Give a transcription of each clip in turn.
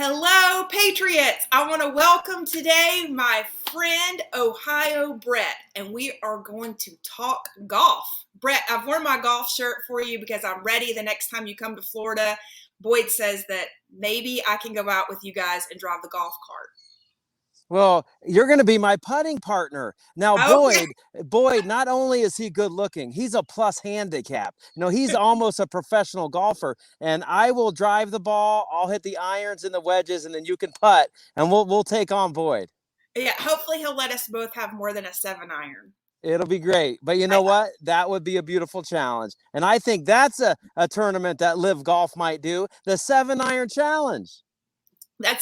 Hello, Patriots. I want to welcome today my friend Ohio Brett, and we are going to talk golf. Brett, I've worn my golf shirt for you because I'm ready the next time you come to Florida. Boyd says that maybe I can go out with you guys and drive the golf cart. Well, you're going to be my putting partner. Now, Okay. Boyd, not only is he good looking, he's a plus handicap. He's almost a professional golfer, and I will drive the ball. I'll hit the irons and the wedges, and then you can putt, and we'll take on Boyd. Yeah, hopefully he'll let us both have more than a 7-iron. It'll be great. But you know what? That would be a beautiful challenge. And I think that's a tournament that LIV Golf might do, the 7-iron challenge.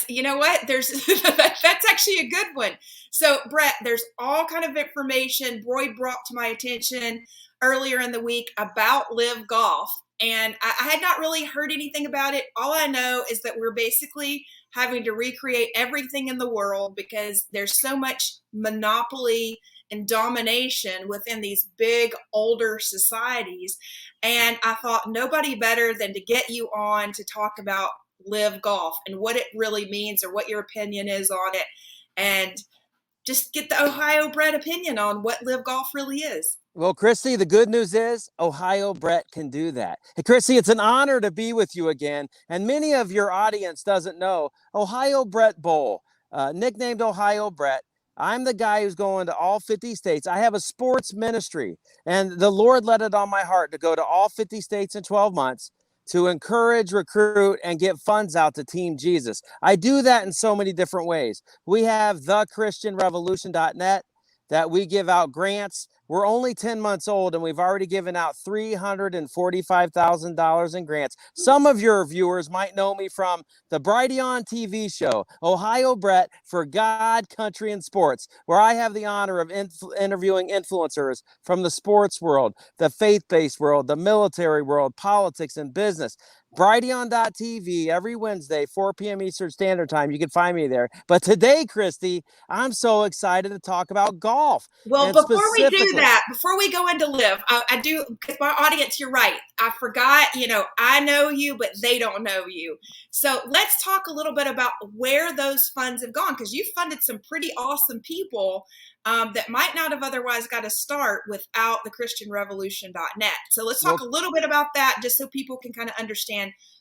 You know what? That's actually a good one. So, Brett, there's all kind of information Boyd brought to my attention earlier in the week about LIV Golf, and I had not really heard anything about it. All I know is that we're basically having to recreate everything in the world because there's so much monopoly and domination within these big, older societies. And I thought nobody better than to get you on to talk about LIV Golf and what it really means or what your opinion is on it, and just get the Ohio Brett opinion on what LIV Golf really is. Well, Christi, the good news is Ohio Brett can do that. Hey, Christi, it's an honor to be with you again. And many of your audience doesn't know Ohio Brett Bohl, nicknamed Ohio Brett. I'm the guy who's going to all 50 states. I have a sports ministry, and the Lord led it on my heart to go to all 50 states in 12 months to encourage, recruit, and get funds out to Team Jesus. I do that in so many different ways. We have thechristianrevolution.net that we give out grants. We're only 10 months old, and we've already given out $345,000 in grants. Some of your viewers might know me from the Brighteon TV show, Ohio Brett for God, Country, and Sports, where I have the honor of interviewing influencers from the sports world, the faith-based world, the military world, politics, and business. Brighteon.tv every Wednesday, 4 p.m. Eastern Standard Time. You can find me there. But today, Christi, I'm so excited to talk about golf. Well, before we do that, before we go into LIV, I do, because my audience, you're right. I forgot, I know you, but they don't know you. So let's talk a little bit about where those funds have gone, because you funded some pretty awesome people that might not have otherwise got a start without the ChristianRevolution.net. So let's talk a little bit about that, just so people can kind of understand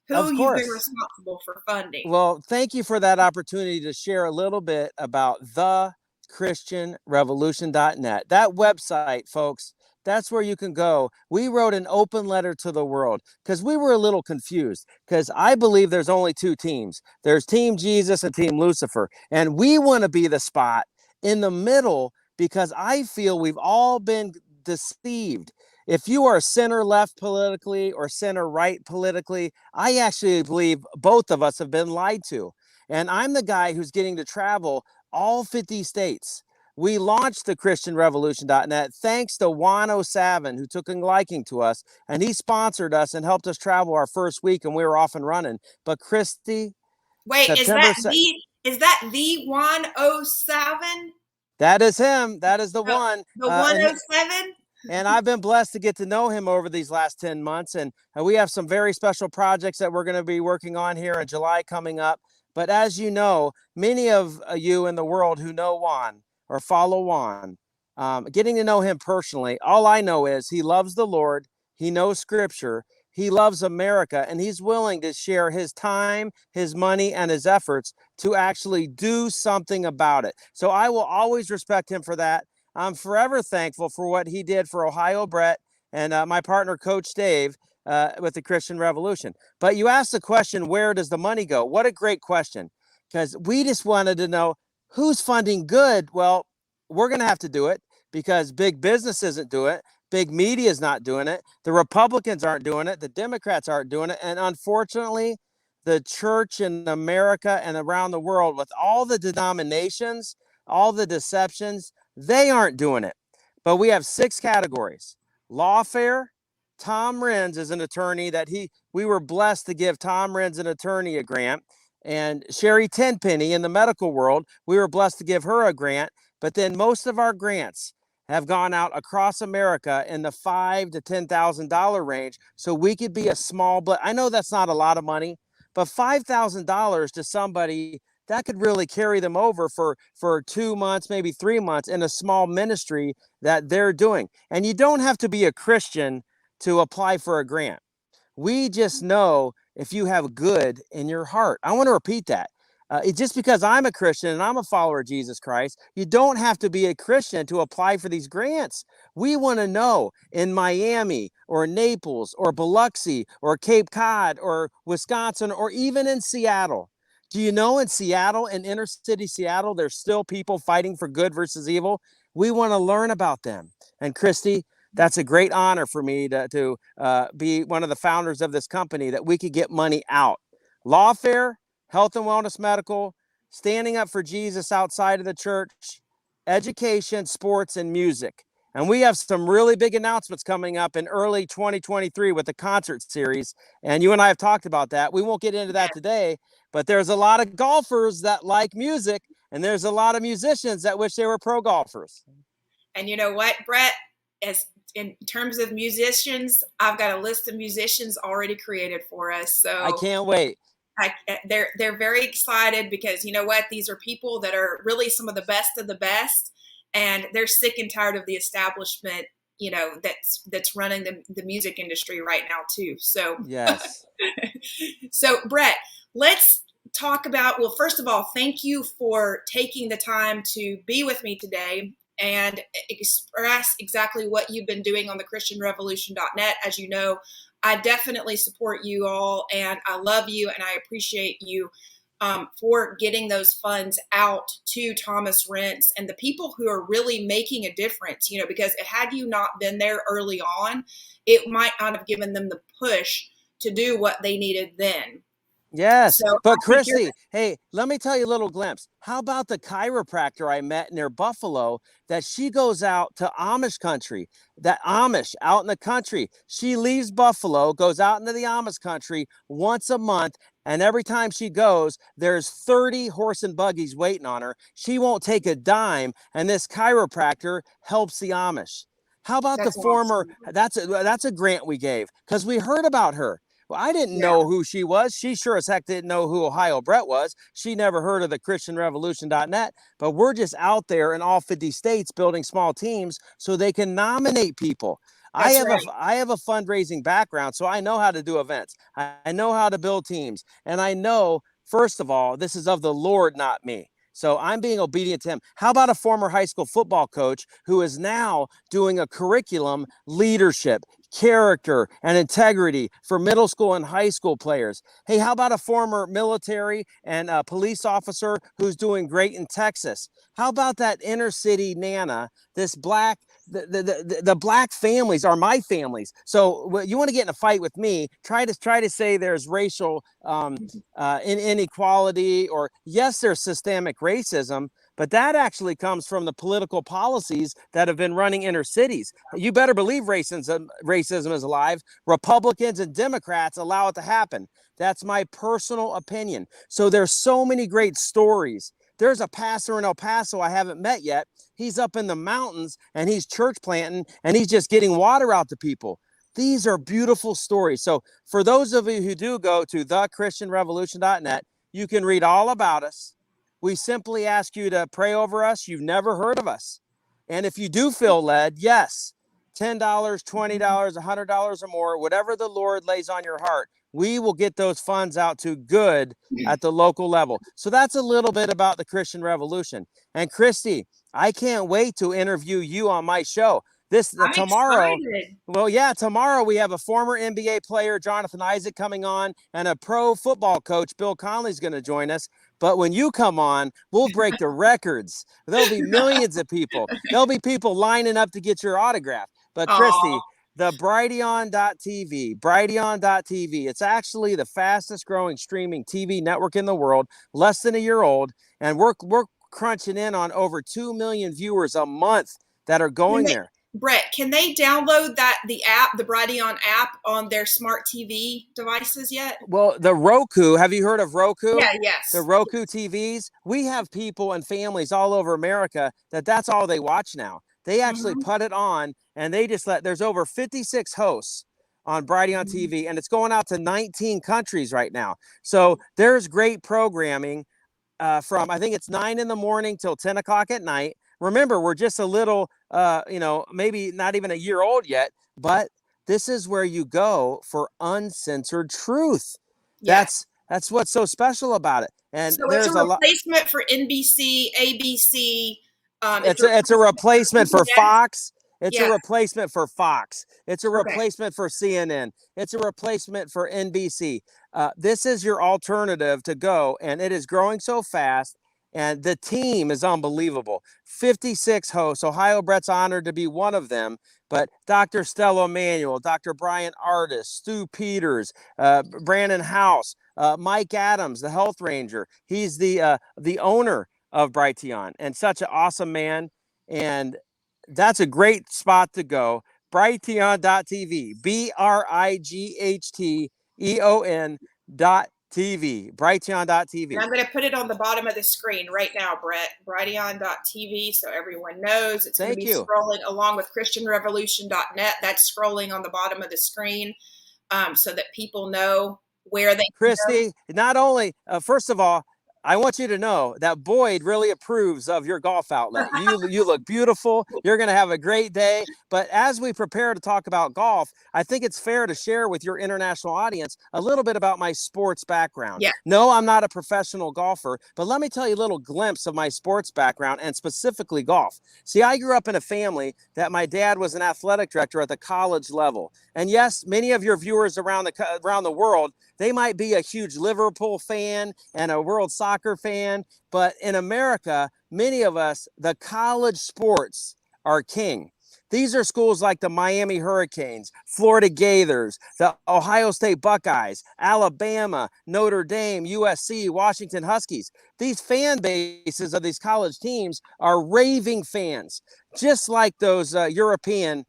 who you've been responsible for funding. Well, thank you for that opportunity to share a little bit about the ChristianRevolution.net. That website, folks, that's where you can go. We wrote an open letter to the world because we were a little confused, because I believe there's only two teams. There's Team Jesus and Team Lucifer. And we want to be the spot in the middle, because I feel we've all been deceived. If you are center left politically or center right politically, I actually believe both of us have been lied to. And I'm the guy who's getting to travel all 50 states. We launched the ChristianRevolution.net thanks to Juan O'Savin, who took a liking to us, and he sponsored us and helped us travel our first week, and we were off and running. But Christi, wait, is that the Juan O'Savin? That is him. That is the one. The 107? And I've been blessed to get to know him over these last 10 months. And we have some very special projects that we're going to be working on here in July coming up. But as you know, many of you in the world who know Juan or follow Juan, getting to know him personally, all I know is he loves the Lord. He knows Scripture. He loves America, and he's willing to share his time, his money, and his efforts to actually do something about it. So I will always respect him for that. I'm forever thankful for what he did for Ohio Brett and my partner, Coach Dave, with the Christian Revolution. But you asked the question, where does the money go? What a great question, because we just wanted to know who's funding good. Well, we're going to have to do it because big business isn't doing it. Big media is not doing it. The Republicans aren't doing it. The Democrats aren't doing it. And unfortunately, the church in America and around the world, with all the denominations, all the deceptions, they aren't doing it. But we have 6 categories. Lawfare. Tom Renz is an attorney that we were blessed to give Tom Renz, an attorney, a grant. And Sherry Tenpenny in the medical world, we were blessed to give her a grant. But then most of our grants have gone out across America in the $5,000 to $10,000 range, so we could be a small, but I know that's not a lot of money, but $5,000 to somebody that could really carry them over for 2 months, maybe 3 months in a small ministry that they're doing. And you don't have to be a Christian to apply for a grant. We just know if you have good in your heart. I want to repeat that. Just because I'm a Christian and I'm a follower of Jesus Christ, you don't have to be a Christian to apply for these grants. We want to know in Miami or Naples or Biloxi or Cape Cod or Wisconsin or even in Seattle. Do you know in Seattle, in inner city Seattle, there's still people fighting for good versus evil? We want to learn about them. And Christi, that's a great honor for me to be one of the founders of this company, that we could get money out. Lawfare, health and wellness medical, standing up for Jesus outside of the church, education, sports, and music. And we have some really big announcements coming up in early 2023 with the concert series. And you and I have talked about that. We won't get into that today, but there's a lot of golfers that like music, and there's a lot of musicians that wish they were pro golfers. And you know what, Brett? As in terms of musicians, I've got a list of musicians already created for us. So I can't wait. They're very excited because you know what? These are people that are really some of the best, and they're sick and tired of the establishment, you know, that's running the music industry right now too. So yes. So Brett, let's talk about, well, first of all, thank you for taking the time to be with me today and express exactly what you've been doing on the christianrevolution.net. As you know, I definitely support you all, and I love you, and I appreciate you for getting those funds out to Thomas Rentz and the people who are really making a difference, you know, because had you not been there early on, it might not have given them the push to do what they needed then. Yes, So but Christi, hey, let me tell you a little glimpse. How about the chiropractor I met near Buffalo, that she goes out to Amish country, that Amish out in the country. She leaves Buffalo, goes out into the Amish country once a month, and every time she goes, there's 30 horse and buggies waiting on her. She won't take a dime, and this chiropractor helps the Amish. How about that's the former, awesome. that's a grant we gave because we heard about her. Well, I didn't know who she was. She sure as heck didn't know who Ohio Brett was. She never heard of the christianrevolution.net, but we're just out there in all 50 states building small teams so they can nominate people. I have a fundraising background, so I know how to do events. I know how to build teams. And I know, first of all, this is of the Lord, not me. So I'm being obedient to him. How about a former high school football coach who is now doing a curriculum, leadership, character, and integrity for middle school and high school players? Hey, how about a former military and a police officer who's doing great in Texas? How about that inner city Nana, this black, the black families are my families. So you want to get in a fight with me, try to say there's racial inequality, or yes, there's systemic racism, but that actually comes from the political policies that have been running inner cities. You better believe racism is alive. Republicans and Democrats allow it to happen. That's my personal opinion. So there's so many great stories. There's a pastor in El Paso I haven't met yet. He's up in the mountains and he's church planting and he's just getting water out to people. These are beautiful stories. So for those of you who do go to thechristianrevolution.net, you can read all about us. We simply ask you to pray over us. You've never heard of us. And if you do feel led, yes, $10, $20, $100 or more, whatever the Lord lays on your heart, we will get those funds out to good at the local level. So that's a little bit about the Christian Revolution. And Christi, I can't wait to interview you on my show. Tomorrow. Excited. Well, yeah, tomorrow we have a former NBA player, Jonathan Isaac, coming on, and a pro football coach, Bill Conley's going to join us. But when you come on, we'll break the records. There'll be millions of people. There'll be people lining up to get your autograph. But Christi, the Brighteon.tv, it's actually the fastest growing streaming TV network in the world, less than a year old. And we're crunching in on over 2 million viewers a month that are going there. Brett, can they download the Brighteon app on their smart TV devices yet? Well, the Roku, have you heard of Roku? Yeah, yes. The Roku TVs, we have people and families all over America that's all they watch now. They actually put it on and they just there's over 56 hosts on Brighteon TV, and it's going out to 19 countries right now. So there's great programming from, I think it's 9 in the morning till 10 o'clock at night. Remember, we're just a little, maybe not even a year old yet, but this is where you go for uncensored truth. Yes. That's what's so special about it. And So it's a there's a lot. replacement for NBC, ABC. It's a replacement for Fox. It's a Yeah. replacement for Fox. It's a Okay. replacement for CNN. It's a replacement for NBC. This is your alternative to go, and it is growing so fast. And the team is unbelievable. 56 hosts. Ohio Brett's honored to be one of them. But Dr. Stella Emanuel, Dr. Brian Artis, Stu Peters, Brandon House, Mike Adams, the health ranger. He's the owner of Brighteon, and such an awesome man. And that's a great spot to go. Brighteon.tv, BRIGHTEON.TV, Brighteon.tv. And I'm going to put it on the bottom of the screen right now, Brett, Brighteon.tv, so everyone knows. It's going to be scrolling along with ChristianRevolution.net. That's scrolling on the bottom of the screen so that people know where they Christi, not only, first of all, I want you to know that Boyd really approves of your golf outlet. You look beautiful. You're going to have a great day. But as we prepare to talk about golf, I think it's fair to share with your international audience a little bit about my sports background. Yeah. No, I'm not a professional golfer, but let me tell you a little glimpse of my sports background, and specifically golf. See, I grew up in a family that my dad was an athletic director at the college level. And yes, many of your viewers around the world, they might be a huge Liverpool fan and a World Soccer fan, but in America, many of us, the college sports are king. These are schools like the Miami Hurricanes, Florida Gators, the Ohio State Buckeyes, Alabama, Notre Dame, USC, Washington Huskies. These fan bases of these college teams are raving fans, just like those European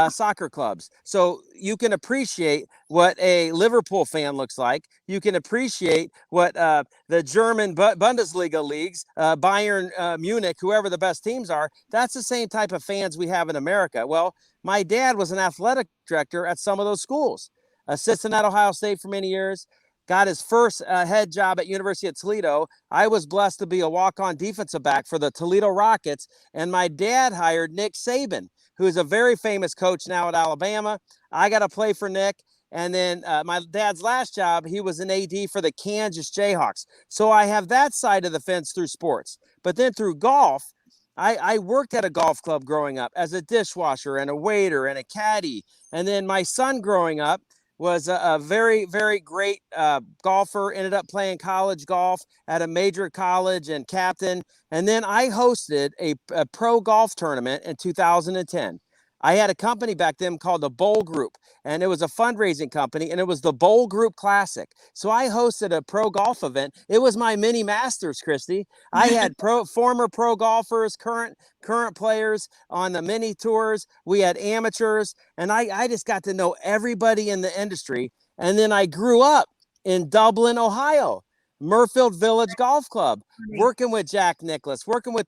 soccer clubs. So you can appreciate what a Liverpool fan looks like. You can appreciate what the German Bundesliga leagues, Bayern Munich, whoever the best teams are. That's the same type of fans we have in America. Well, my dad was an athletic director at some of those schools, assistant at Ohio State for many years. Got his first head job at University of Toledo. I was blessed to be a walk-on defensive back for the Toledo Rockets, and my dad hired Nick Saban, who is a very famous coach now at Alabama. I got to play for Nick. And then my dad's last job, he was an AD for the Kansas Jayhawks. So I have that side of the fence through sports. But then through golf, I worked at a golf club growing up as a dishwasher and a waiter and a caddy. And then my son growing up was a very, very great golfer, ended up playing college golf at a major college and captain. And then I hosted a pro golf tournament in 2010. I had a company back then called the Bohl Group, and it was a fundraising company, and it was the Bohl Group Classic. So I hosted a pro golf event. It was my mini Masters, Christi. I had former pro golfers, current players on the mini tours. We had amateurs, and I just got to know everybody in the industry. And then I grew up in Dublin, Ohio, Murfield Village Golf Club, working with Jack Nicklaus, working with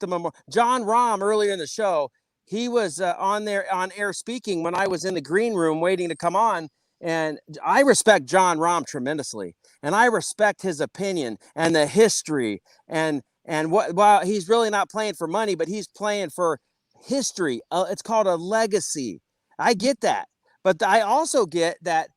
John Rahm earlier in the show. He was on air speaking when I was in the green room waiting to come on. And I respect John Rahm tremendously. And I respect his opinion and the history. And while he's really not playing for money, but he's playing for history. It's called a legacy. I get that. But I also get that,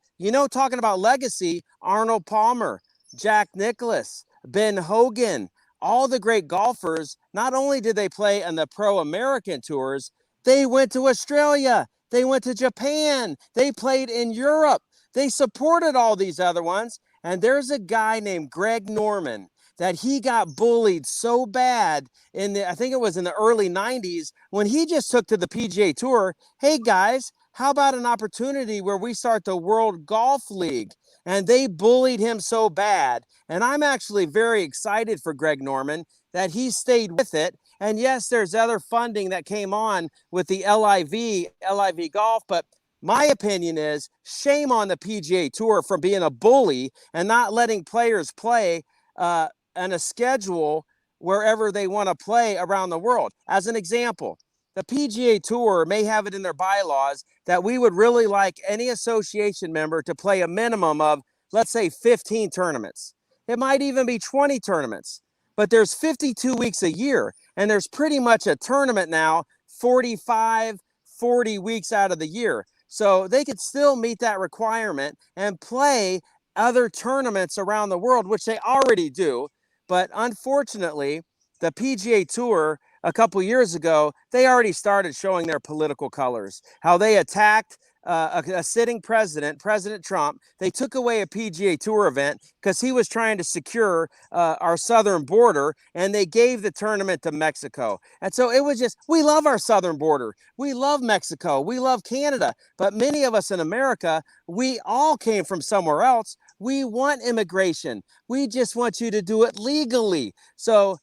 talking about legacy, Arnold Palmer, Jack Nicklaus, Ben Hogan, all the great golfers, not only did they play on the pro American tours, they went to Australia, they went to Japan, they played in Europe, they supported all these other ones. And there's a guy named Greg Norman that he got bullied so bad I think it was in the early 90s, when he just took to the PGA Tour. Hey guys, how about an opportunity where we start the World Golf League? And they bullied him so bad. And I'm actually very excited for Greg Norman that he stayed with it. And yes, there's other funding that came on with the LIV Golf, but my opinion is shame on the PGA Tour for being a bully and not letting players play on a schedule wherever they want to play around the world. As an example, the PGA Tour may have it in their bylaws that we would really like any association member to play a minimum of, let's say, 15 tournaments. It might even be 20 tournaments, but there's 52 weeks a year, and there's pretty much a tournament now 45, 40 weeks out of the year. So they could still meet that requirement and play other tournaments around the world, which they already do. But unfortunately, the PGA Tour a couple years ago, they already started showing their political colors, how they attacked a sitting president, President Trump. They took away a PGA Tour event because he was trying to secure our southern border, and they gave the tournament to Mexico. And so it was just, we love our southern border. We love Mexico. We love Canada. But many of us in America, we all came from somewhere else. We want immigration. We just want you to do it legally. So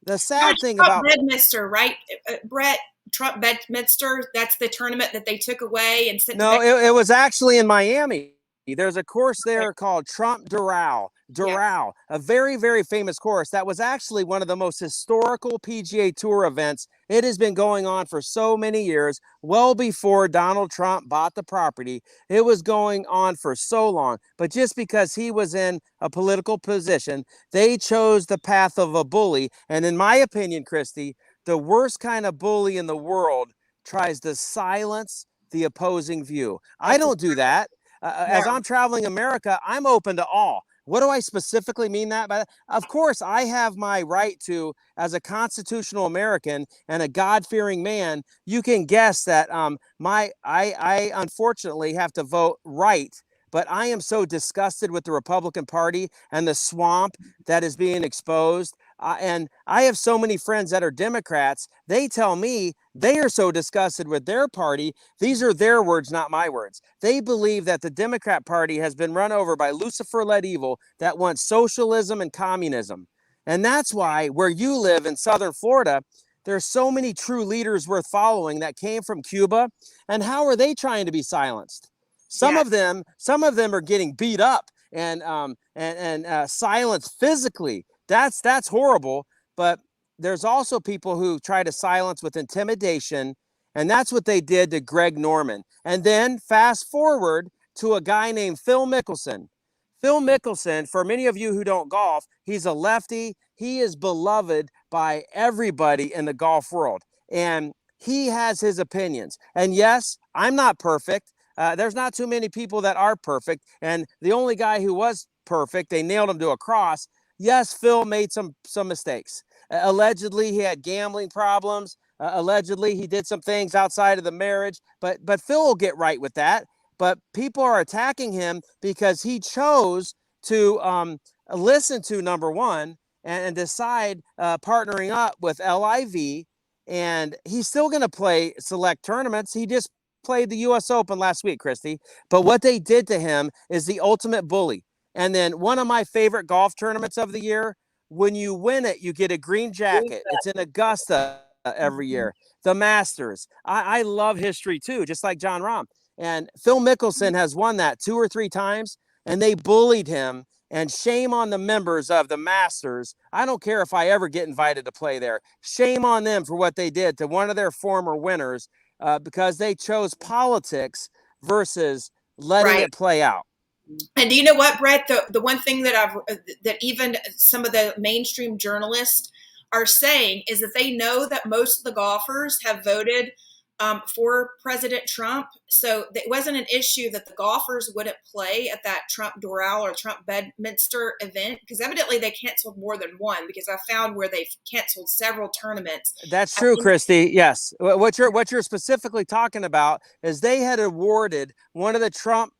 the sad thing about Bedminster, right, Brett? Trump Bedminster, that's the tournament that they took away and sent. No, it was actually in Miami. There's a course there called Trump Doral, Yeah. a very, very famous course that was actually one of the most historical PGA Tour events. It has been going on for so many years, well before Donald Trump bought the property. It was going on for so long, but just because he was in a political position, they chose the path of a bully. And in my opinion, Christy, the worst kind of bully in the world tries to silence the opposing view. I don't do that. As I'm traveling America, I'm open to all. What do I specifically mean that by that? Of course, I have my right to, as a constitutional American and a God-fearing man, you can guess that I unfortunately have to vote right. But I am so disgusted with the Republican Party and the swamp that is being exposed. And I have so many friends that are Democrats. They tell me they are so disgusted with their party. These are their words, not my words. They believe that the Democrat Party has been run over by Lucifer-led evil that wants socialism and communism. And that's why where you live in Southern Florida, there's so many true leaders worth following that came from Cuba. And how are they trying to be silenced? Some of them are getting beat up and silenced physically. That's horrible. But there's also people who try to silence with intimidation, and that's what they did to Greg Norman. And then fast forward to a guy named Phil Mickelson. Phil Mickelson, for many of you who don't golf, he's a lefty. He is beloved by everybody in the golf world, and he has his opinions. And yes, I'm not perfect. There's not too many people that are perfect. And the only guy who was perfect, they nailed him to a cross. Yes, Phil made some mistakes. Allegedly, he had gambling problems. Allegedly, he did some things outside of the marriage. But Phil will get right with that. But people are attacking him because he chose to listen to, number one, and decide partnering up with LIV. And he's still going to play select tournaments. He just played the U.S. Open last week, Christy. But what they did to him is the ultimate bully. And then one of my favorite golf tournaments of the year, when you win it, you get a green jacket. It's in Augusta every year. The Masters. I love history too, just like John Rahm. And Phil Mickelson has won that 2 or 3 times, and they bullied him. And shame on the members of the Masters. I don't care if I ever get invited to play there. Shame on them for what they did to one of their former winners because they chose politics versus letting it play out. And do you know what, Brett? The one thing that even some of the mainstream journalists are saying is that they know that most of the golfers have voted for President Trump. So it wasn't an issue that the golfers wouldn't play at that Trump Doral or Trump Bedminster event, because evidently they canceled more than one, because I found where they've canceled several tournaments. That's true, Christy. Yes. What you're specifically talking about is they had awarded one of the Trump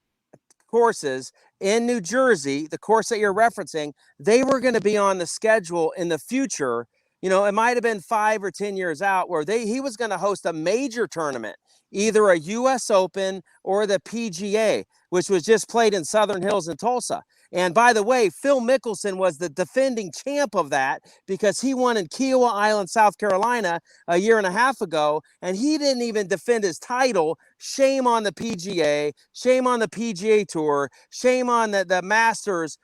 courses in New Jersey, the course that you're referencing. They were going to be on the schedule in the future. You know, it might have been 5 or 10 years out, where he was going to host a major tournament, either a U.S. Open or the PGA, which was just played in Southern Hills in Tulsa. And by the way, Phil Mickelson was the defending champ of that because he won in Kiowa Island, South Carolina a year and a half ago, and he didn't even defend his title. Shame on the PGA, shame on the PGA Tour, shame on the Masters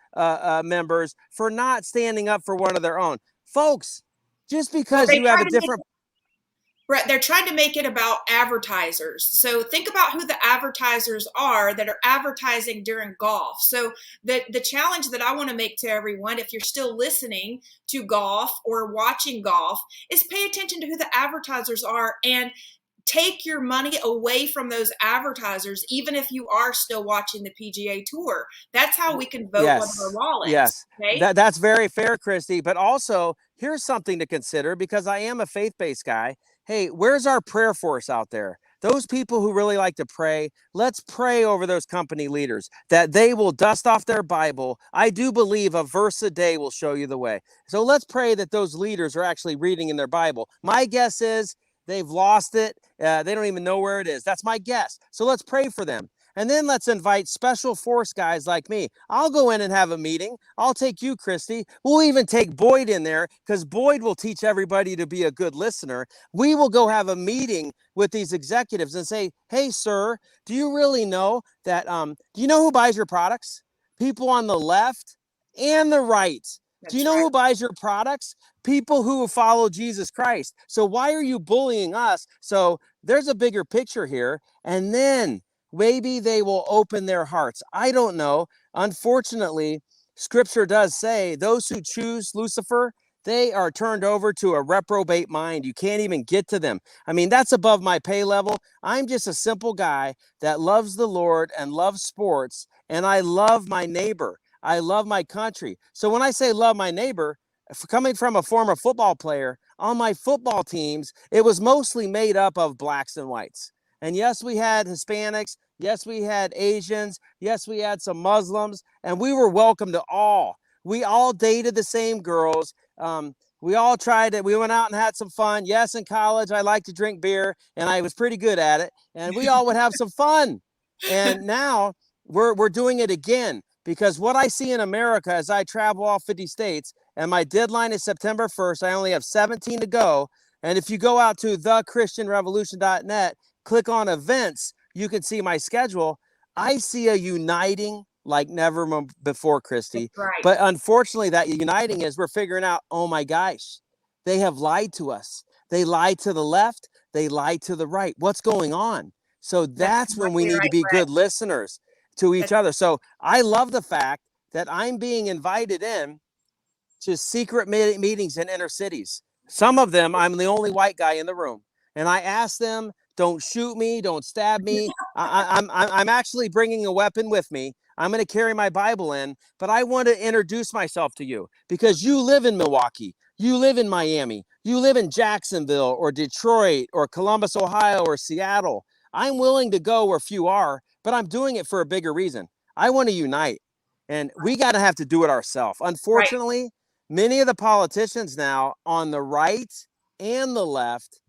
members for not standing up for one of their own. Folks, just because you have a different... Right, they're trying to make it about advertisers. So think about who the advertisers are that are advertising during golf. So the challenge that I want to make to everyone, if you're still listening to golf or watching golf, is pay attention to who the advertisers are and take your money away from those advertisers, even if you are still watching the PGA Tour. That's how we can vote with our Yes, wallets. yes, Okay. that's very fair, Christy. But also, here's something to consider because I am a faith-based guy. Hey, where's our prayer force out there? Those people who really like to pray, let's pray over those company leaders that they will dust off their Bible. I do believe a verse a day will show you the way. So let's pray that those leaders are actually reading in their Bible. My guess is they've lost it. They don't even know where it is. That's my guess. So let's pray for them. And then let's invite special force guys like me. I'll go in and have a meeting. I'll take you, Christy. We'll even take Boyd in there because Boyd will teach everybody to be a good listener. We will go have a meeting with these executives and say, hey, sir, do you really know that, do you know who buys your products? People on the left and the right. Do you know who buys your products? People who follow Jesus Christ. So why are you bullying us? So there's a bigger picture here. And then maybe they will open their hearts. I don't know. Unfortunately, scripture does say those who choose Lucifer, they are turned over to a reprobate mind. You can't even get to them. I mean, that's above my pay level. I'm just a simple guy that loves the Lord and loves sports, and I love my neighbor. I love my country. So when I say love my neighbor, coming from a former football player, on my football teams, it was mostly made up of blacks and whites. And yes, we had Hispanics. Yes, we had Asians. Yes, we had some Muslims. And we were welcome to all. We all dated the same girls. We all tried it. We went out and had some fun. Yes, in college, I liked to drink beer, and I was pretty good at it. And we all would have some fun. And now we're doing it again because what I see in America as I travel all 50 states, and my deadline is September 1st. I only have 17 to go. And if you go out to thechristianrevolution.net, click on events, you can see my schedule. I see a uniting like never before, Christy. Right. But unfortunately, that uniting is we're figuring out, oh my gosh, they have lied to us. They lied to the left. They lied to the right. What's going on? So that's when we need to be good listeners to each other. So I love the fact that I'm being invited in to secret meetings in inner cities. Some of them, I'm the only white guy in the room. And I ask them, don't shoot me, don't stab me. I'm actually bringing a weapon with me. I'm going to carry my Bible in, but I want to introduce myself to you because you live in Milwaukee. You live in Miami. You live in Jacksonville or Detroit or Columbus, Ohio or Seattle. I'm willing to go where few are, but I'm doing it for a bigger reason. I want to unite. And we got to have to do it ourselves. Unfortunately, many of the politicians now on the right and the left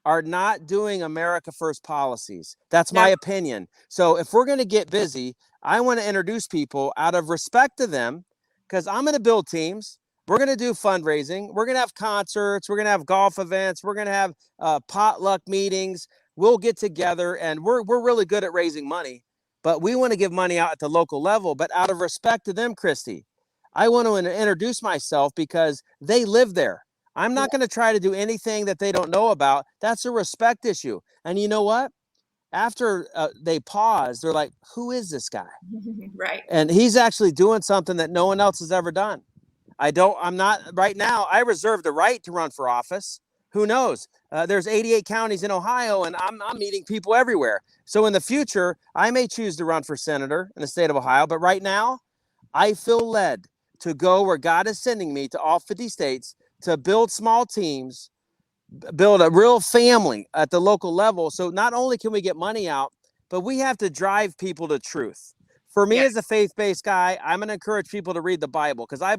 are not doing America First policies. That's my opinion. So if we're going to get busy, I want to introduce people out of respect to them because I'm going to build teams. We're going to do fundraising. We're going to have concerts. We're going to have golf events. We're going to have potluck meetings. We'll get together and we're really good at raising money, but we want to give money out at the local level. But out of respect to them, Christy, I want to introduce myself because they live there. I'm not going to try to do anything that they don't know about. That's a respect issue. And you know what? After they pause, they're like, who is this guy? Right. And he's actually doing something that no one else has ever done. I'm not right now. I reserve the right to run for office. Who knows? There's 88 counties in Ohio, and I'm meeting people everywhere. So in the future, I may choose to run for senator in the state of Ohio. But right now, I feel led to go where God is sending me to all 50 states to build small teams, build a real family at the local level. So not only can we get money out, but we have to drive people to truth. For me as a faith-based guy, I'm going to encourage people to read the Bible because I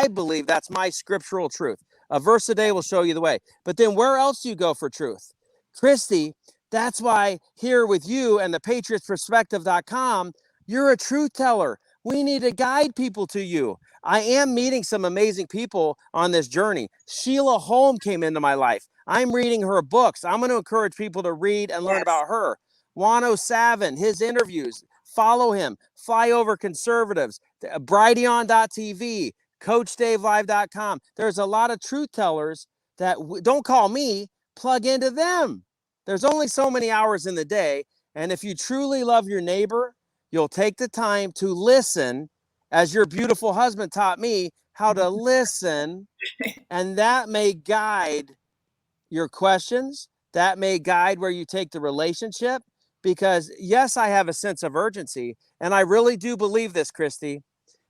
believe that's my scriptural truth. A verse a day will show you the way. But then where else do you go for truth? Christy, that's why here with you and the Patriots Perspective.com, you're a truth teller. We need to guide people to you. I am meeting some amazing people on this journey. Sheila Holm came into my life. I'm reading her books. I'm going to encourage people to read and learn about her. Wano Savin, his interviews. Follow him. Fly Over Conservatives. Brighteon.tv. CoachDaveLive.com. There's a lot of truth tellers that don't call me, plug into them. There's only so many hours in the day. And if you truly love your neighbor, you'll take the time to listen, as your beautiful husband taught me how to listen. And that may guide your questions. That may guide where you take the relationship. Because yes, I have a sense of urgency. And I really do believe this, Christi.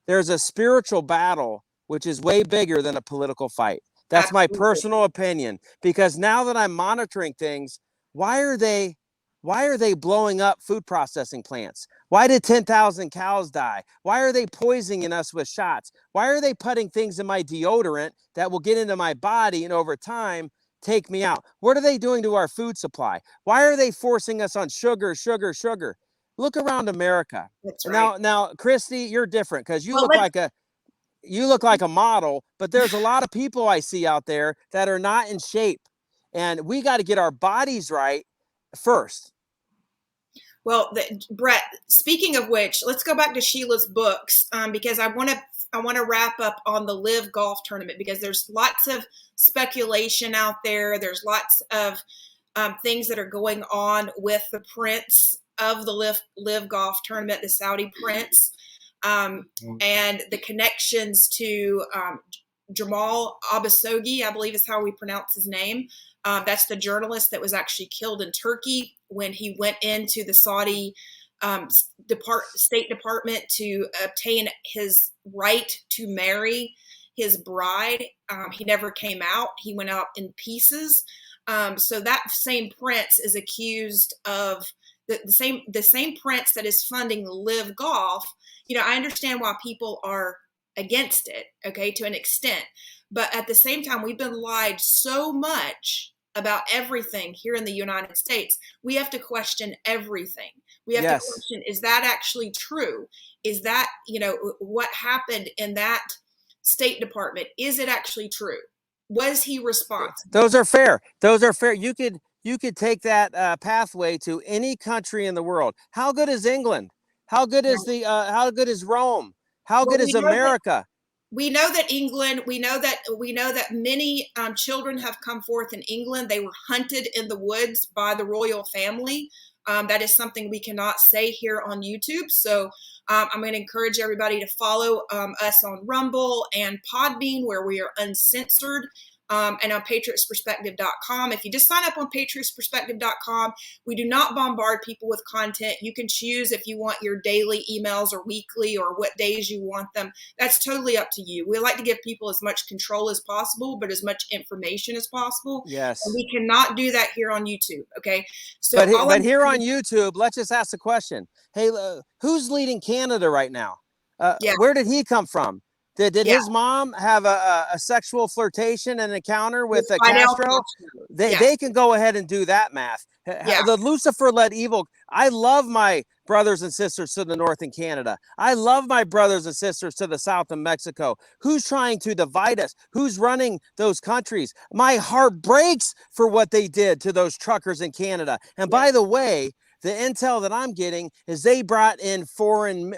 There's a spiritual battle, which is way bigger than a political fight. That's my personal opinion. Because now that I'm monitoring things, why are they blowing up food processing plants? Why did 10,000 cows die? Why are they poisoning us with shots? Why are they putting things in my deodorant that will get into my body and over time take me out? What are they doing to our food supply? Why are they forcing us on sugar, sugar, sugar? Look around America. That's right. Now, Christi, you're different because you Well, look like a model, but there's a lot of people I see out there that are not in shape. And we got to get our bodies right first. Well, Brett, speaking of which, let's go back to Sheila's books because I want to wrap up on the LIV Golf tournament because there's lots of speculation out there. There's lots of things that are going on with the prince of the LIV Golf tournament, the Saudi prince, and the connections to Jamal Abasoghi, I believe is how we pronounce his name. That's the journalist that was actually killed in Turkey when he went into the Saudi State Department to obtain his right to marry his bride. He never came out. He went out in pieces. So that same prince is accused of the same prince that is funding LIV Golf. I understand why people are against it, okay, to an extent. But at the same time, we've been lied so much about everything here in the United States. We have to question everything. We have to question, is that actually true? Is that, what happened in that State Department? Is it actually true? Was he responsible? Those are fair. You could take that pathway to any country in the world. How good is England? How good is how good is Rome? How good is America? We know that England, we know that many children have come forth in England. They were hunted in the woods by the royal family. That is something we cannot say here on YouTube. So I'm going to encourage everybody to follow us on Rumble and Podbean, where we are uncensored. And on patriotsperspective.com. If you just sign up on patriotsperspective.com, we do not bombard people with content. You can choose if you want your daily emails or weekly or what days you want them. That's totally up to you. We like to give people as much control as possible, but as much information as possible. Yes. And we cannot do that here on YouTube. Okay. So, but here on YouTube, let's just ask the question. Hey, who's leading Canada right now? Where did he come from? Did his mom have a sexual flirtation and encounter with Castro? They can go ahead and do that math. The Lucifer-led evil. I love my brothers and sisters to the north in Canada. I love my brothers and sisters to the south in Mexico. Who's trying to divide us? Who's running those countries? My heart breaks for what they did to those truckers in Canada. And by the way, the intel that I'm getting is they brought in foreign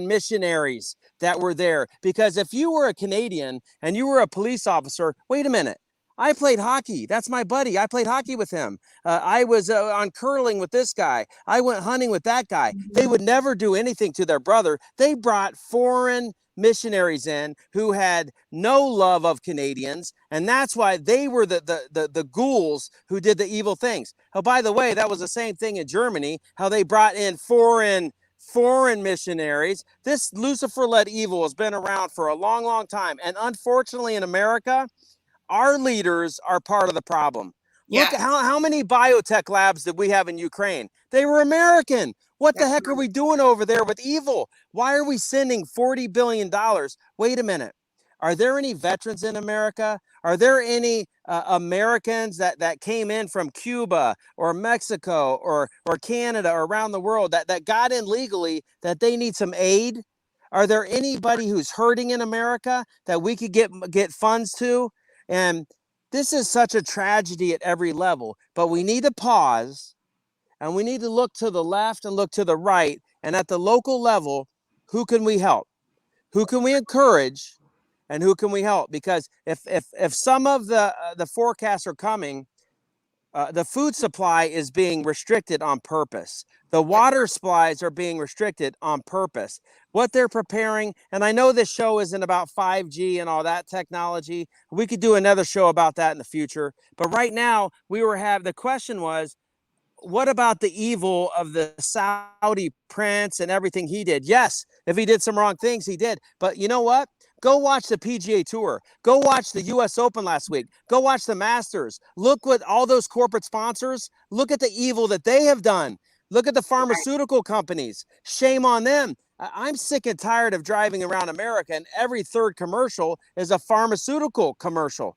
missionaries that were there. Because if you were a Canadian and you were a police officer, wait a minute. I played hockey. That's my buddy. I played hockey with him. I was on curling with this guy. I went hunting with that guy. They would never do anything to their brother. They brought foreign missionaries in who had no love of Canadians, and that's why they were the ghouls who did the evil things. Oh, by the way, that was the same thing in Germany, how they brought in foreign missionaries. This Lucifer-led evil has been around for a long, long time, and unfortunately in America, our leaders are part of the problem. Look at how many biotech labs did we have in Ukraine? They were American. What the heck are we doing over there with evil? Why are we sending $40 billion? Wait a minute. Are there any veterans in America? Are there any Americans that came in from Cuba or Mexico or Canada or around the world that got in legally that they need some aid? Are there anybody who's hurting in America that we could get funds to? And this is such a tragedy at every level, but we need to pause and we need to look to the left and look to the right. And at the local level, who can we help? Who can we encourage? And who can we help? Because if some of the forecasts are coming, The food supply is being restricted on purpose. The water supplies are being restricted on purpose. What they're preparing, and I know this show isn't about 5G and all that technology. We could do another show about that in the future. But right now, the question was, what about the evil of the Saudi prince and everything he did? Yes, if he did some wrong things, he did. But you know what? Go watch the PGA Tour. Go watch the US Open last week. Go watch the Masters. Look what all those corporate sponsors, look at the evil that they have done. Look at the pharmaceutical companies. Shame on them. I'm sick and tired of driving around America and every third commercial is a pharmaceutical commercial.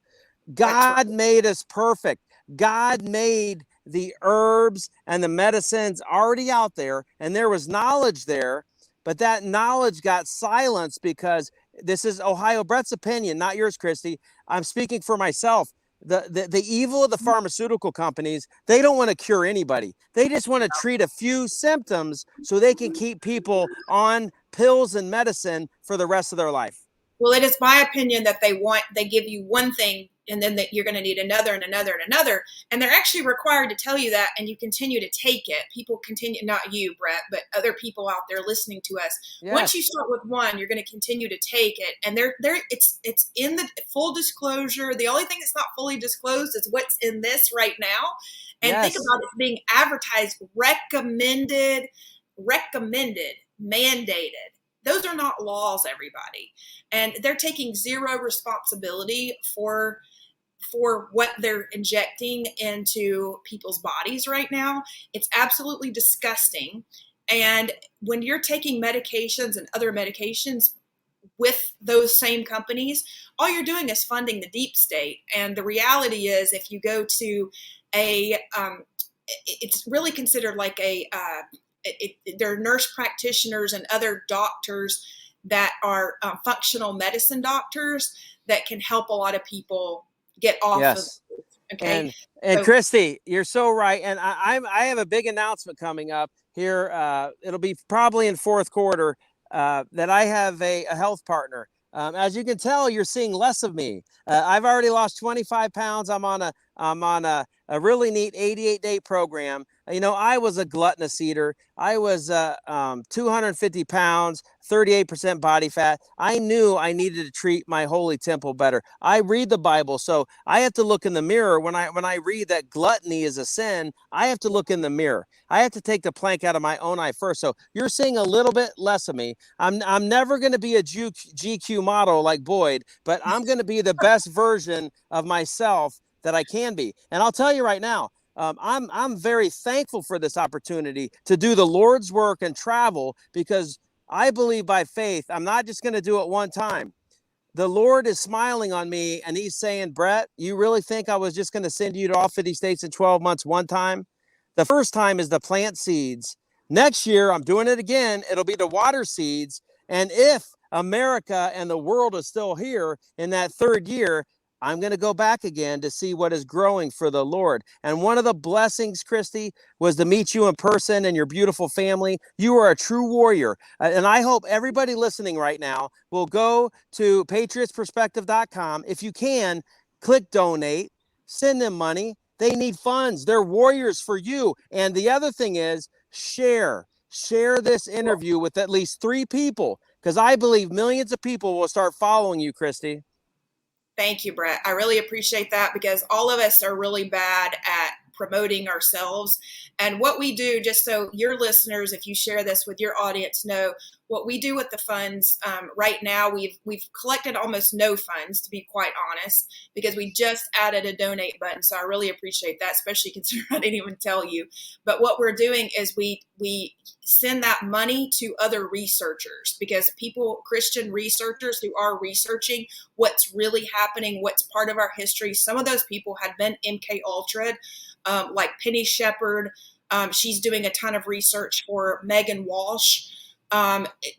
God made us perfect. God made the herbs and the medicines already out there, and there was knowledge there, but that knowledge got silenced because this is Ohio Brett's opinion, not yours, Christi. I'm speaking for myself. The evil of the pharmaceutical companies, they don't want to cure anybody. They just want to treat a few symptoms so they can keep people on pills and medicine for the rest of their life. Well, it is my opinion that they give you one thing and then that you're going to need another and another and another. And they're actually required to tell you that, and you continue to take it. People continue, not you, Brett, but other people out there listening to us. Yes. Once you start with one, you're going to continue to take it. And it's in the full disclosure. The only thing that's not fully disclosed is what's in this right now. And yes. Think about it being advertised, recommended, mandated. Those are not laws, everybody. And they're taking zero responsibility for what they're injecting into people's bodies right now. It's absolutely disgusting. And when you're taking medications and other medications with those same companies, all you're doing is funding the deep state. And the reality is, if you go to it's really considered like there are nurse practitioners and other doctors that are functional medicine doctors that can help a lot of people get off yes. of it. Okay. And Christi, you're so right. And I have a big announcement coming up here. It'll be probably in fourth quarter that I have a health partner. As you can tell, you're seeing less of me. I've already lost 25 pounds. I'm on a really neat 88-day program. You know, I was a gluttonous eater. I was 250 pounds, 38% body fat. I knew I needed to treat my holy temple better. I read the Bible, so I have to look in the mirror. When I read that gluttony is a sin, I have to look in the mirror. I have to take the plank out of my own eye first. So you're seeing a little bit less of me. I'm never going to be a GQ model like Boyd, but I'm going to be the best version of myself that I can be. And I'll tell you right now, I'm very thankful for this opportunity to do the Lord's work and travel, because I believe by faith, I'm not just going to do it one time. The Lord is smiling on me and he's saying, Brett, you really think I was just going to send you to all 50 states in 12 months one time? The first time is to plant seeds. Next year, I'm doing it again. It'll be to water seeds. And if America and the world is still here in that third year, I'm going to go back again to see what is growing for the Lord. And one of the blessings, Christi, was to meet you in person and your beautiful family. You are a true warrior. And I hope everybody listening right now will go to patriotsperspective.com. If you can, click donate, send them money. They need funds. They're warriors for you. And the other thing is share this interview with at least 3 people, because I believe millions of people will start following you, Christi. Thank you, Brett. I really appreciate that, because all of us are really bad at promoting ourselves. And what we do, just so your listeners, if you share this with your audience, know what we do with the funds. Right now, we've collected almost no funds, to be quite honest, because we just added a donate button. So I really appreciate that, especially considering I didn't even tell you. But what we're doing is we send that money to other researchers, because Christian researchers who are researching what's really happening, what's part of our history. Some of those people had been MK Ultra, like Penny Shepard. She's doing a ton of research for Megan Walsh,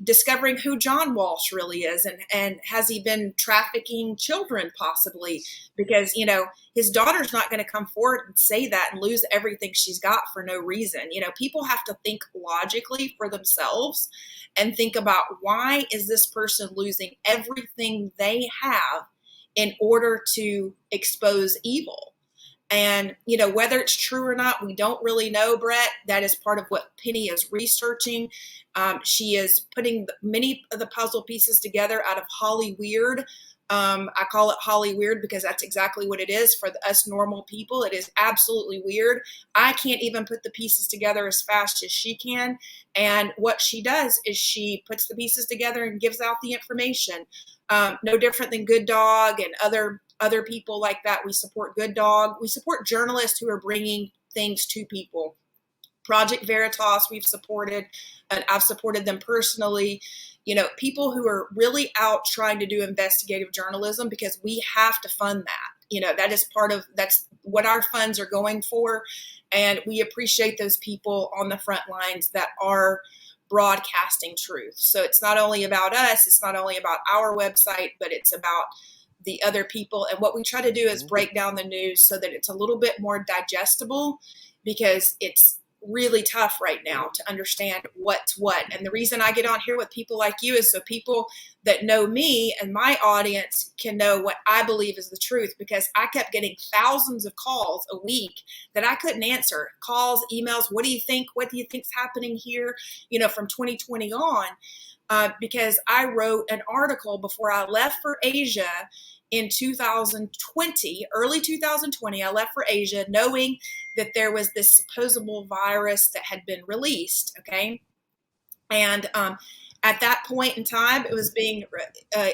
discovering who John Walsh really is, and has he been trafficking children possibly, because, you know, his daughter's not going to come forward and say that and lose everything she's got for no reason. You know, people have to think logically for themselves and think about, why is this person losing everything they have in order to expose evil? And, whether it's true or not, we don't really know, Brett. That is part of what Penny is researching. She is putting many of the puzzle pieces together out of Holly Weird. I call it Holly Weird because that's exactly what it is for us normal people. It is absolutely weird. I can't even put the pieces together as fast as she can. And what she does is she puts the pieces together and gives out the information. No different than Good Dog and other people like that. We support Good Dog. We support journalists who are bringing things to people. Project Veritas, we've supported, and I've supported them personally. People who are really out trying to do investigative journalism, because we have to fund that. That's what our funds are going for. And we appreciate those people on the front lines that are broadcasting truth. So it's not only about us, it's not only about our website, but it's about the other people. And what we try to do is break down the news so that it's a little bit more digestible, because it's really tough right now to understand what's what. And the reason I get on here with people like you is so people that know me and my audience can know what I believe is the truth, because I kept getting thousands of calls a week that I couldn't answer. Calls, emails, what do you think? What do you think's happening here? From 2020 on, because I wrote an article before I left for Asia in 2020, early 2020. I left for Asia knowing that there was this supposable virus that had been released. Okay. And at that point in time, it was being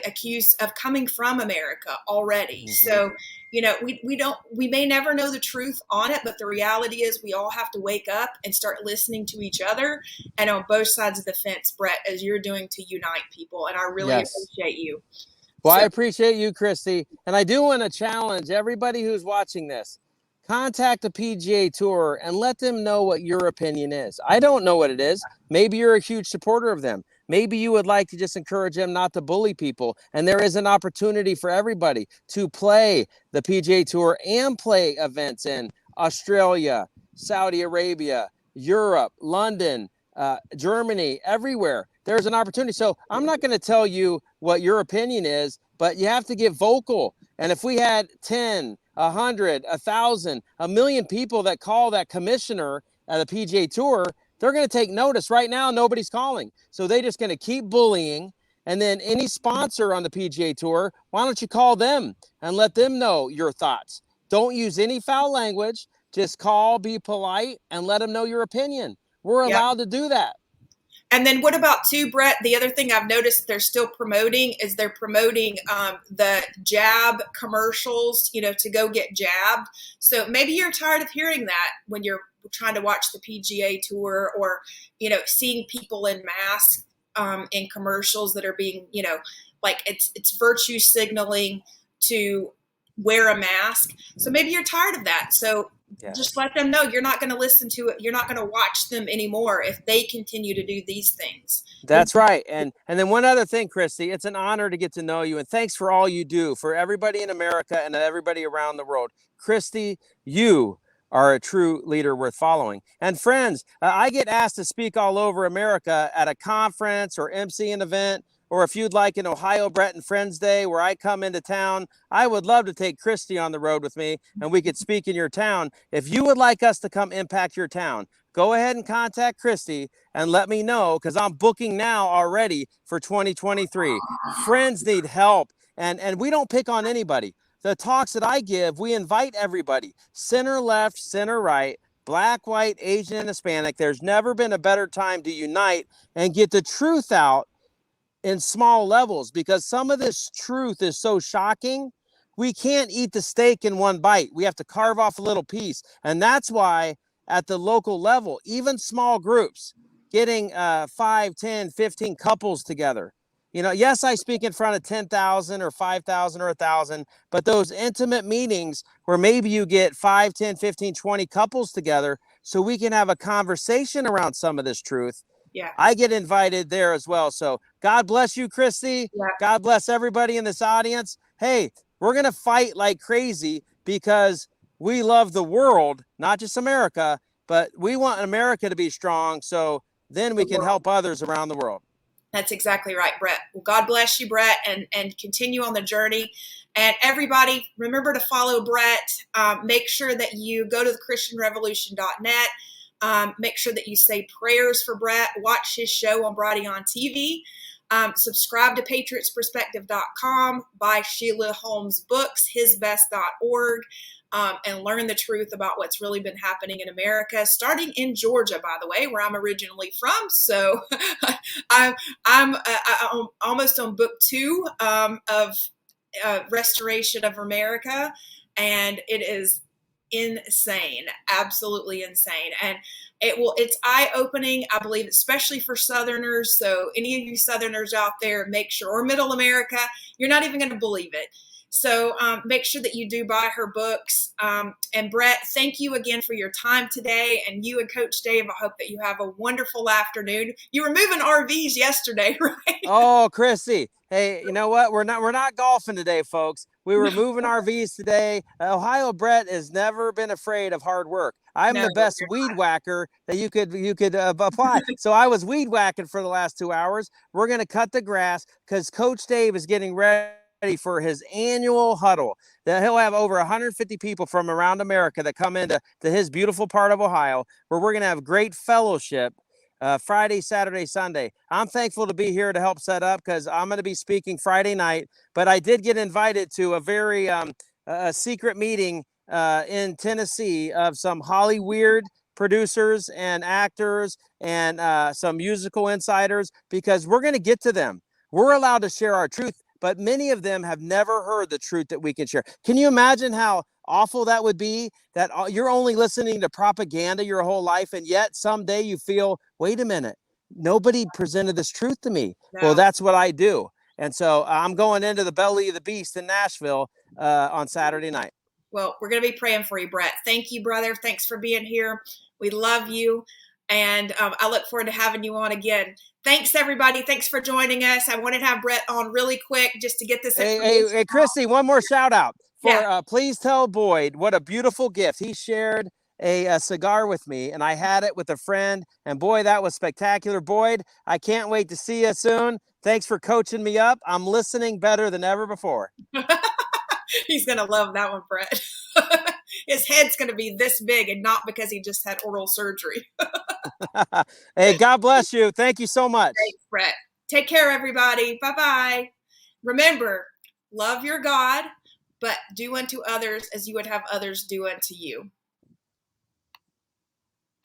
accused of coming from America already. Mm-hmm. So, we may never know the truth on it, but the reality is we all have to wake up and start listening to each other and on both sides of the fence, Brett, as you're doing to unite people. And I really appreciate you. Well, I appreciate you, Christi. And I do want to challenge everybody who's watching this. Contact the PGA Tour and let them know what your opinion is. I don't know what it is. Maybe you're a huge supporter of them. Maybe you would like to just encourage them not to bully people. And there is an opportunity for everybody to play the PGA Tour and play events in Australia, Saudi Arabia, Europe, London, Germany, everywhere. There's an opportunity. So I'm not going to tell you what your opinion is, but you have to get vocal. And if we had 10, 100, 1,000, 1,000,000 people that call that commissioner at the PGA Tour, they're going to take notice. Right now, nobody's calling. So they're just going to keep bullying. And then any sponsor on the PGA Tour, why don't you call them and let them know your thoughts? Don't use any foul language. Just call, be polite, and let them know your opinion. We're allowed to do that. And then what about too, Brett? The other thing I've noticed they're still promoting is they're promoting the jab commercials, to go get jabbed. So maybe you're tired of hearing that when you're trying to watch the PGA Tour, or, seeing people in masks in commercials that are being, like it's virtue signaling to wear a mask. So maybe you're tired of that. So just let them know you're not going to listen to it. You're not going to watch them anymore if they continue to do these things. That's right. And then one other thing, Christi, it's an honor to get to know you. And thanks for all you do for everybody in America and everybody around the world. Christi, you are a true leader worth following. And friends, I get asked to speak all over America at a conference or MC an event, or if you'd like an Ohio Brett and Friends Day where I come into town, I would love to take Christi on the road with me and we could speak in your town. If you would like us to come impact your town, go ahead and contact Christi and let me know, because I'm booking now already for 2023. Friends need help, and we don't pick on anybody. The talks that I give, we invite everybody, center left, center right, black, white, Asian, and Hispanic. There's never been a better time to unite and get the truth out in small levels, because some of this truth is so shocking. We can't eat the steak in one bite. We have to carve off a little piece. And that's why at the local level, even small groups, getting 5, 10, 15 couples together. Yes, I speak in front of 10,000 or 5,000 or 1,000, but those intimate meetings where maybe you get 5, 10, 15, 20 couples together so we can have a conversation around some of this truth. Yeah, I get invited there as well. So God bless you, Christi. Yeah. God bless everybody in this audience. Hey, we're going to fight like crazy because we love the world, not just America, but we want America to be strong. So then we can help others around the world. That's exactly right, Brett. Well, God bless you, Brett, and continue on the journey. And everybody, remember to follow Brett. Make sure that you go to thechristianrevolution.net. Make sure that you say prayers for Brett. Watch his show on Brighteon TV. Subscribe to patriotsperspective.com. Buy Sheila Holmes' books, hisbest.org. And learn the truth about what's really been happening in America, starting in Georgia, by the way, where I'm originally from. So I'm almost on book 2 of Restoration of America, and it is insane, absolutely insane. And it's eye-opening, I believe, especially for Southerners. So any of you Southerners out there, make sure, or Middle America, you're not even going to believe it. So make sure that you do buy her books. And Brett, thank you again for your time today. And you and Coach Dave, I hope that you have a wonderful afternoon. You were moving RVs yesterday, right? Oh, Christi. Hey, you know what? We're not golfing today, folks. We were moving RVs today. Ohio Brett has never been afraid of hard work. I'm No, the best weed whacker that you could apply. So I was weed whacking for the last 2 hours. We're going to cut the grass because Coach Dave is getting ready for his annual huddle. That he'll have over 150 people from around America that come into his beautiful part of Ohio, where we're going to have great fellowship. Friday, Saturday, Sunday. I'm thankful to be here to help set up because I'm going to be speaking Friday night, but I did get invited to a very a secret meeting in Tennessee of some Hollywood producers and actors and some musical insiders, because we're going to get to them. We're allowed to share our truth, but many of them have never heard the truth that we can share. Can you imagine how awful that would be, that you're only listening to propaganda your whole life, and yet someday you feel, wait a minute, nobody presented this truth to me? Well, that's what I do. And so I'm going into the belly of the beast in Nashville on Saturday night. Well, we're going to be praying for you, Brett. Thank you, brother. Thanks for being here. We love you. And I look forward to having you on again. Thanks, everybody. Thanks for joining us. I wanted to have Brett on really quick just to get this information. Hey, Christi, one more shout out for Yeah. please tell Boyd what a beautiful gift. He shared a cigar with me, and I had it with a friend, and boy, that was spectacular. Boyd, I can't wait to see you soon. Thanks for coaching me up. I'm listening better than ever before. He's going to love that one, Brett. His head's going to be this big, and not because he just had oral surgery. Hey, God bless you. Thank you so much. Thanks, Brett. Take care, everybody. Bye-bye. Remember, love your God, but do unto others as you would have others do unto you.